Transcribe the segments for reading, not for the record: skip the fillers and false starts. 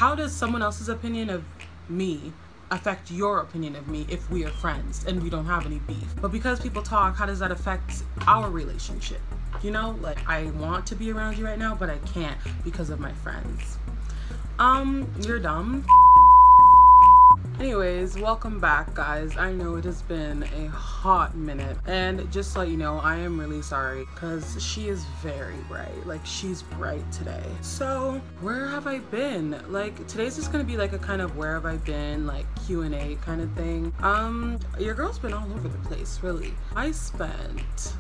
how does someone else's opinion of me affect your opinion of me if we are friends and we don't have any beef? But because people talk, how does that affect our relationship? You know, like, I want to be around you right now, but I can't because of my friends. You're dumb. Anyways, welcome back, guys. I know it has been a hot minute, and just so you know, I am really sorry because she is very bright. Like, she's bright today. So where have I been? Like, today's just gonna be like a kind of where have I been, like Q&A kind of thing. Your girl's been all over the place, really. I spent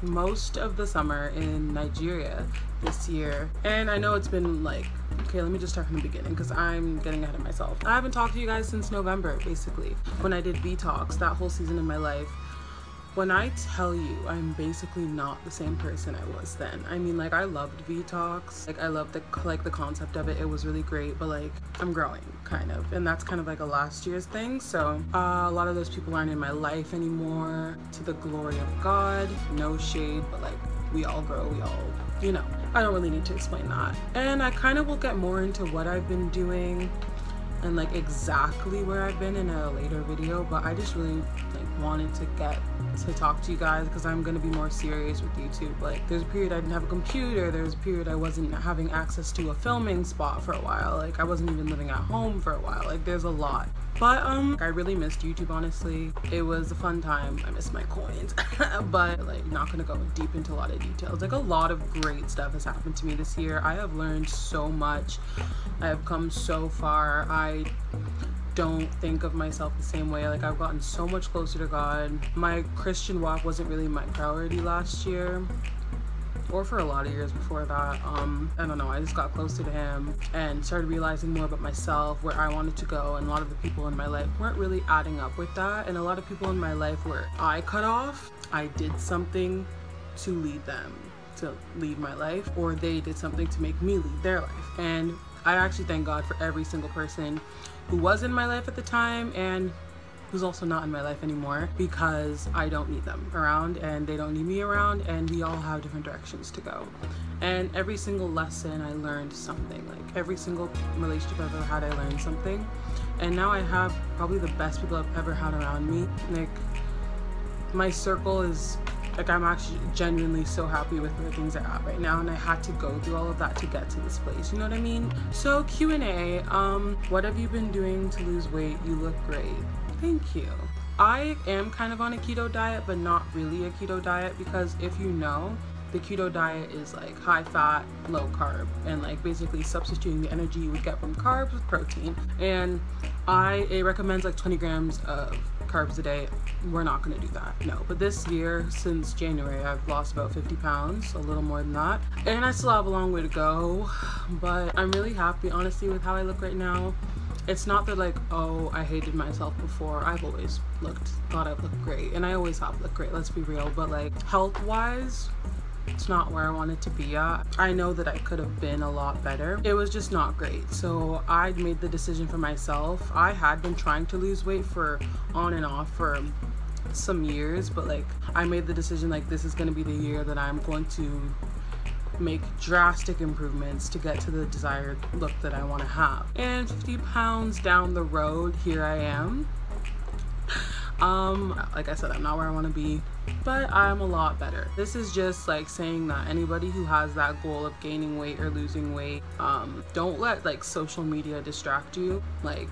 most of the summer in Nigeria this year, and I know it's been like, okay, let me just start from the beginning because I'm getting ahead of myself. I haven't talked to you guys since November, basically, when I did V-Talks, that whole season of my life. When I tell you I'm basically not the same person I was then. I mean, like, I loved V-Talks. Like, I loved the concept of it. It was really great, but like, I'm growing, kind of. And that's kind of like a last year's thing. So a lot of those people aren't in my life anymore, to the glory of God. No shade, but like, we all grow, we all, you know. I don't really need to explain that. And I kind of will get more into what I've been doing and like exactly where I've been in a later video, but I just really like wanted to get to talk to you guys because I'm gonna be more serious with YouTube. Like, there's a period I didn't have a computer, there's a period I wasn't having access to a filming spot for a while, like I wasn't even living at home for a while. Like, there's a lot. But I really missed YouTube, honestly. It was a fun time. I missed my coins. But like, not gonna go deep into a lot of details. Like, a lot of great stuff has happened to me this year. I have learned so much. I have come so far. I don't think of myself the same way. Like, I've gotten so much closer to God. My Christian walk wasn't really my priority last year, or for a lot of years before that. I don't know, I just got closer to him and started realizing more about myself, where I wanted to go, and a lot of the people in my life weren't really adding up with that. And a lot of people in my life where I cut off, I did something to lead them to lead my life, or they did something to make me lead their life. And I actually thank God for every single person who was in my life at the time and who's also not in my life anymore, because I don't need them around and they don't need me around, and we all have different directions to go. And every single lesson I learned something. Like, every single relationship I've ever had, I learned something. And now I have probably the best people I've ever had around me. Like, my circle is like, I'm actually genuinely so happy with where things are at right now, and I had to go through all of that to get to this place, you know what I mean? So Q&A, what have you been doing to lose weight? You look great. Thank you. I am kind of on a keto diet, but not really a keto diet, because if you know, the keto diet is like high fat, low carb, and like basically substituting the energy you would get from carbs with protein. And it recommends like 20 grams of carbs a day. We're not gonna do that, no. But this year, since January, I've lost about 50 pounds, a little more than that. And I still have a long way to go, but I'm really happy, honestly, with how I look right now. It's not that like, oh, I hated myself before. I've always thought I've looked great, and I always have looked great, let's be real. But like, health-wise, it's not where I wanted to be at. I know that I could have been a lot better. It was just not great. So I made the decision for myself. I had been trying to lose weight for on and off for some years, but like, I made the decision, like, this is gonna be the year that I'm going to make drastic improvements to get to the desired look that I want to have. And 50 pounds down the road, here I am. Like I said, I'm not where I want to be, but I'm a lot better. This is just like saying that anybody who has that goal of gaining weight or losing weight, don't let like social media distract you. Like,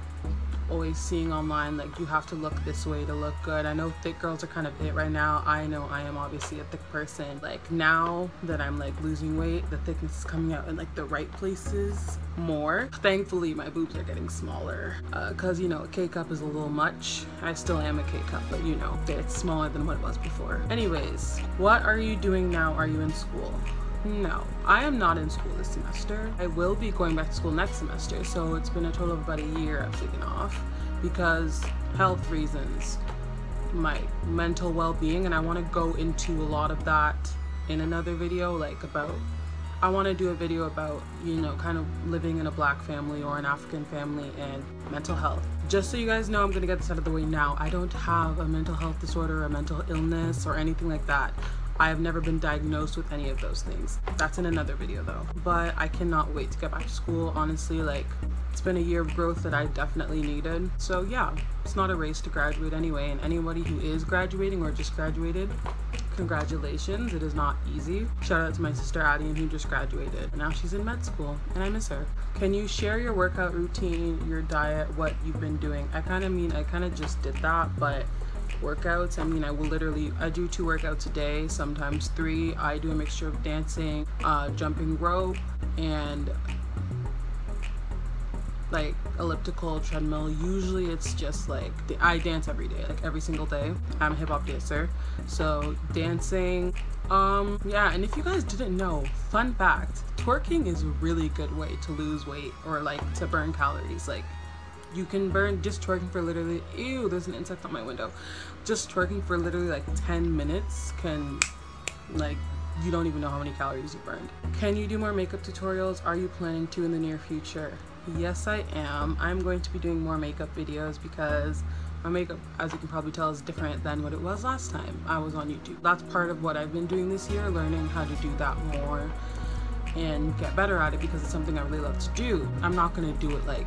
always seeing online like you have to look this way to look good. I know thick girls are kind of it right now. I know I am obviously a thick person. Like, now that I'm like losing weight, the thickness is coming out in like the right places more. Thankfully my boobs are getting smaller, because you know, a K-cup is a little much. I still am a K-cup, but you know, it's smaller than what it was before. Anyways, what are you doing now? Are you in school? No, I am not in school this semester. I will be going back to school next semester, so it's been a total of about a year I've taken off because health reasons, my mental well-being, and I want to go into a lot of that in another video, like about, I want to do a video about, you know, kind of living in a Black family or an African family and mental health. Just so you guys know, I'm gonna get this out of the way now. I don't have a mental health disorder, a mental illness, or anything like that. I have never been diagnosed with any of those things. That's in another video though. But I cannot wait to get back to school. Honestly, like, It's been a year of growth that I definitely needed. So yeah, it's not a race to graduate anyway, and anybody who is graduating or just graduated, congratulations. It is not easy. Shout out to my sister Addie, who just graduated. Now she's in med school and I miss her. Can you share your workout routine, your diet, what you've been doing? I kind of just did that, but workouts, I mean, I do 2 workouts a day, sometimes 3. I do a mixture of dancing, jumping rope, and like elliptical, treadmill. Usually it's just like I dance every day, like every single day. I'm a hip-hop dancer, so dancing. Yeah, and if you guys didn't know, fun fact, twerking is a really good way to lose weight or like to burn calories. Like you can burn just twerking for literally, ew, there's an insect on my window. Just twerking for literally like 10 minutes can, like, you don't even know how many calories you burned. Can you do more makeup tutorials? Are you planning to in the near future? Yes, I am. I'm going to be doing more makeup videos because my makeup, as you can probably tell, is different than what it was last time I was on YouTube. That's part of what I've been doing this year, learning how to do that more and get better at it because it's something I really love to do. I'm not going to do it like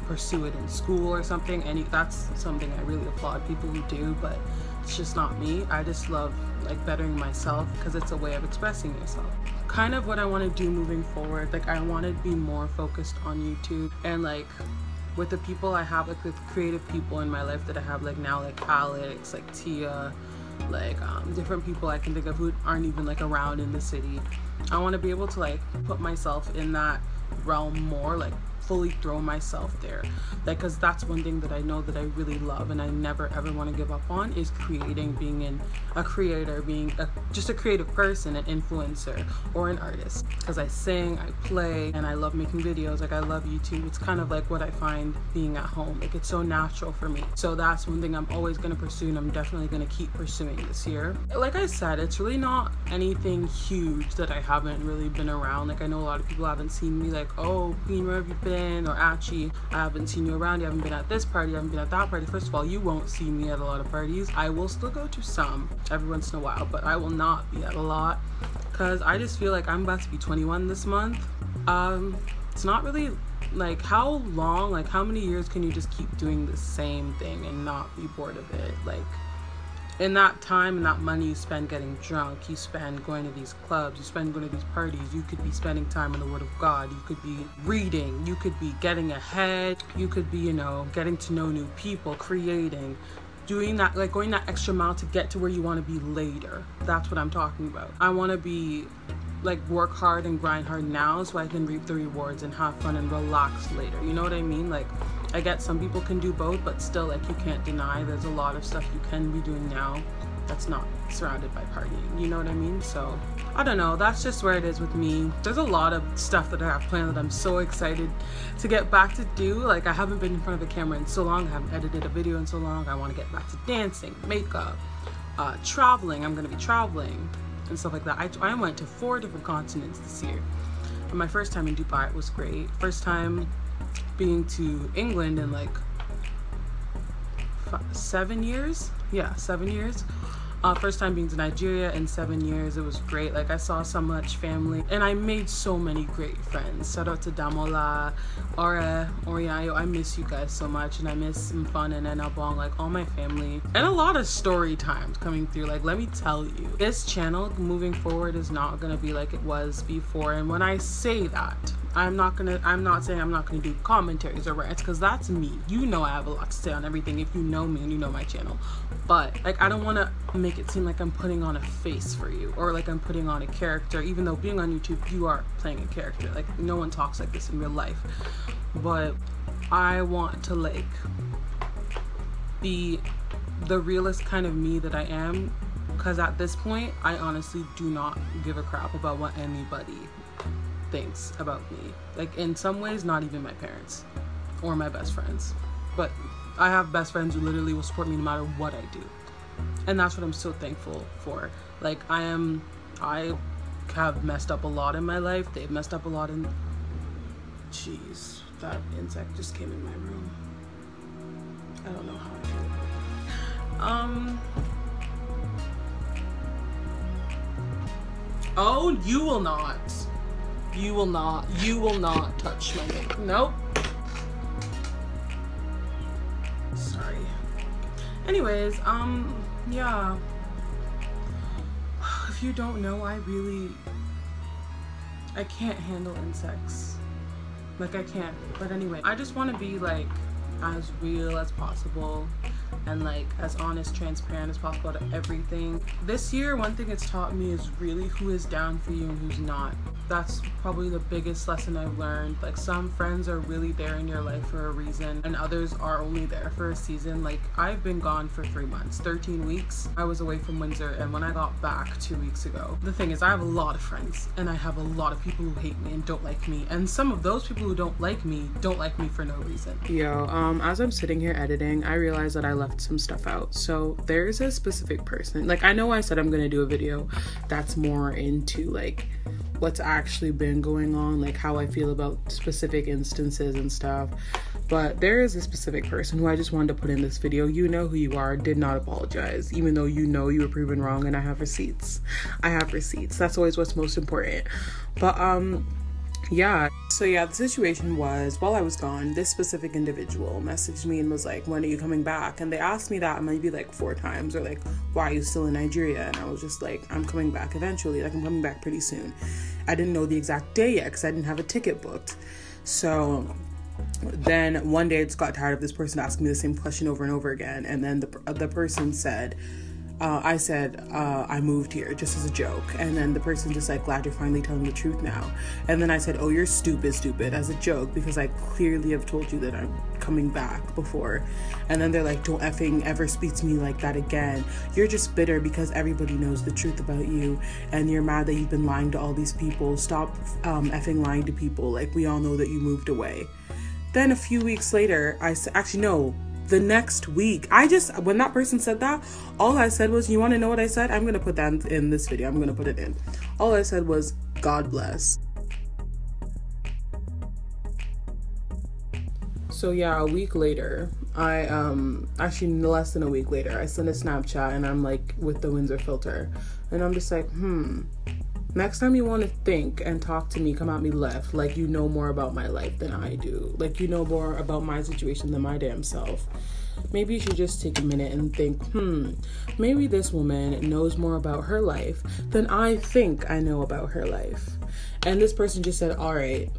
pursue it in school or something, and that's something I really applaud people who do, but it's just not me. I just love like bettering myself because it's a way of expressing yourself. Kind of what I want to do moving forward, like I want to be more focused on YouTube and like with the people I have, like with creative people in my life that I have like now, like Alex, like Tia, like different people I can think of who aren't even like around in the city. I want to be able to like put myself in that realm more, like fully throw myself there, like, because that's one thing that I know that I really love and I never ever want to give up on is creating, being a creator, being just a creative person, an influencer or an artist, because I sing, I play, and I love making videos. Like I love YouTube. It's kind of like what I find being at home, like it's so natural for me. So that's one thing I'm always going to pursue, and I'm definitely going to keep pursuing this year. Like I said, it's really not anything huge that I haven't really been around. Like I know a lot of people haven't seen me, like, oh Queen, where have you been? Or Achi, I haven't seen you around, you haven't been at this party, you haven't been at that party. First of all, you won't see me at a lot of parties. I will still go to some every once in a while, but I will not be at a lot because I just feel like I'm about to be 21 this month. It's not really like how long, like how many years can you just keep doing the same thing and not be bored of it? Like in that time and that money you spend getting drunk, you spend going to these clubs, you spend going to these parties, you could be spending time in the Word of God, you could be reading, you could be getting ahead, you could be, you know, getting to know new people, creating, doing that, like going that extra mile to get to where you want to be later. That's what I'm talking about. I want to be like work hard and grind hard now so I can reap the rewards and have fun and relax later. You know what I mean? Like I get some people can do both, but still, like, you can't deny there's a lot of stuff you can be doing now that's not surrounded by partying. You know what I mean? So I don't know, that's just where it is with me. There's a lot of stuff that I have planned that I'm so excited to get back to do. Like I haven't been in front of a camera in so long, I haven't edited a video in so long. I want to get back to dancing, makeup, traveling. I'm gonna be traveling and stuff like that. I went to 4 different continents this year, and my first time in Dubai was great. First time being to England in like 7 years. Yeah, 7 years. First time being to Nigeria in 7 years. It was great. Like I saw so much family and I made so many great friends. Shout out to Damola, Ore, Oriayo. I miss you guys so much, and I miss Mfun and Enabong, like all my family, and a lot of story times coming through. Like let me tell you, this channel moving forward is not gonna be like it was before. And when I say that, I'm not saying I'm not gonna do commentaries or rants, because that's me. You know I have a lot to say on everything if you know me and you know my channel. But like I don't want to make it seem like I'm putting on a face for you or like I'm putting on a character, even though being on YouTube you are playing a character. Like no one talks like this in real life. But I want to like be the realest kind of me that I am, because at this point I honestly do not give a crap about what anybody thinks about me. Like in some ways, not even my parents or my best friends, but I have best friends who literally will support me no matter what I do, and that's what I'm so thankful for. Like I have messed up a lot in my life. They've messed up a lot in, jeez, that insect just came in my room. I don't know how I feel. Oh, you will not touch my makeup. Nope. Anyways, yeah. If you don't know, I can't handle insects. Like, I can't. But anyway, I just want to be like as real as possible and like as honest, transparent as possible to everything. This year, one thing it's taught me is really who is down for you and who's not. That's probably the biggest lesson I've learned. Like, some friends are really there in your life for a reason and others are only there for a season. Like, I've been gone for 3 months, 13 weeks. I was away from Windsor, and when I got back 2 weeks ago, the thing is, I have a lot of friends and I have a lot of people who hate me and don't like me, and some of those people who don't like me for no reason. Yo, as I'm sitting here editing, I realized that I left some stuff out. So there's a specific person, like, I know I said I'm gonna do a video that's more into like what's actually been going on, like how I feel about specific instances and stuff, but there is a specific person who I just wanted to put in this video. You know who you are, did not apologize, even though you know you were proven wrong, and I have receipts. That's always what's most important. But yeah, so yeah, the situation was, while I was gone, this specific individual messaged me and was like, when are you coming back? And they asked me that maybe like 4 times, or like, why are you still in Nigeria? And I was just like, I'm coming back eventually, like I'm coming back pretty soon. I didn't know the exact day yet because I didn't have a ticket booked. So then one day I just got tired of this person asking me the same question over and over again, and then the person said, I said, I moved here just as a joke. And then the person just like, glad you're finally telling the truth now. And then I said, oh, you're stupid, as a joke, because I clearly have told you that I'm coming back before. And then they're like, don't effing ever speak to me like that again. You're just bitter because everybody knows the truth about you. And you're mad that you've been lying to all these people. Stop effing lying to people. Like, we all know that you moved away. Then a few weeks later, the next week, when that person said that, all I said was, you want to know what I said? I'm going to put that in this video. I'm going to put it in. All I said was, God bless. So yeah, a week later, actually less than a week later, I sent a Snapchat and I'm like with the Windsor filter. And I'm just like, next time you want to think and talk to me, come at me left, like you know more about my life than I do. Like you know more about my situation than my damn self. Maybe you should just take a minute and think, maybe this woman knows more about her life than I think I know about her life. And this person just said, all right,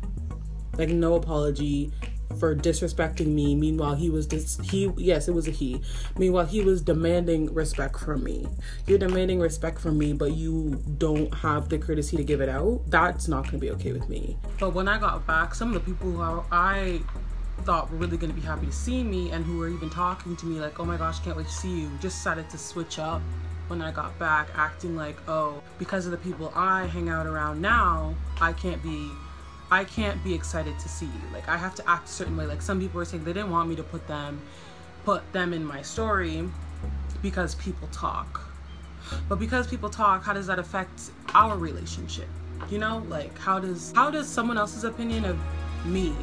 like no apology for disrespecting me. Meanwhile, yes, it was a he. Meanwhile, he was demanding respect from me. You're demanding respect from me, but you don't have the courtesy to give it out. That's not going to be okay with me. But when I got back, some of the people who I thought were really going to be happy to see me and who were even talking to me like, oh my gosh, can't wait to see you, just decided to switch up when I got back, acting like, oh, because of the people I hang out around now, I can't be excited to see you. Like, I have to act a certain way. Like, some people were saying they didn't want me to put them in my story because people talk. But because people talk, how does that affect our relationship? You know, like, how does someone else's opinion of me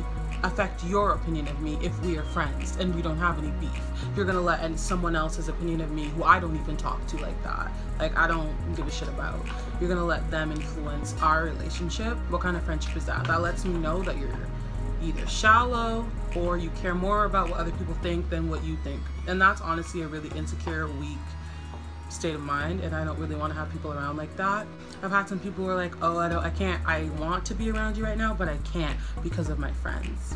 affect your opinion of me if we are friends and we don't have any beef? You're gonna let someone else's opinion of me, who I don't even talk to like that, like I don't give a shit about, you're gonna let them influence our relationship? What kind of friendship is that? That lets me know that you're either shallow or you care more about what other people think than what you think. And that's honestly a really insecure, weak state of mind, and I don't really want to have people around like that. I've had some people who are like, oh, I want to be around you right now, but I can't because of my friends.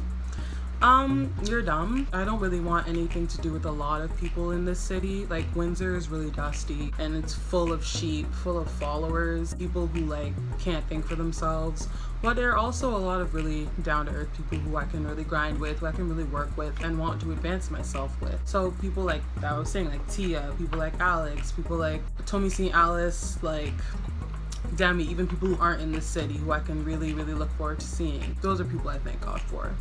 You're dumb. I don't really want anything to do with a lot of people in this city. Like, Windsor is really dusty and it's full of sheep, full of followers, people who like can't think for themselves. But there are also a lot of really down-to-earth people who I can really grind with, who I can really work with and want to advance myself with. So people like that I was saying, like Tia, people like Alex, people like Tommy St. Alice, like Demi, even people who aren't in this city who I can really, really look forward to seeing. Those are people I thank God for.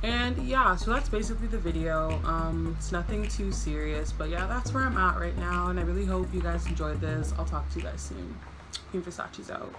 And yeah, so that's basically the video. It's nothing too serious, but yeah, that's where I'm at right now, and I really hope you guys enjoyed this. I'll talk to you guys soon. Queen Versachi's out.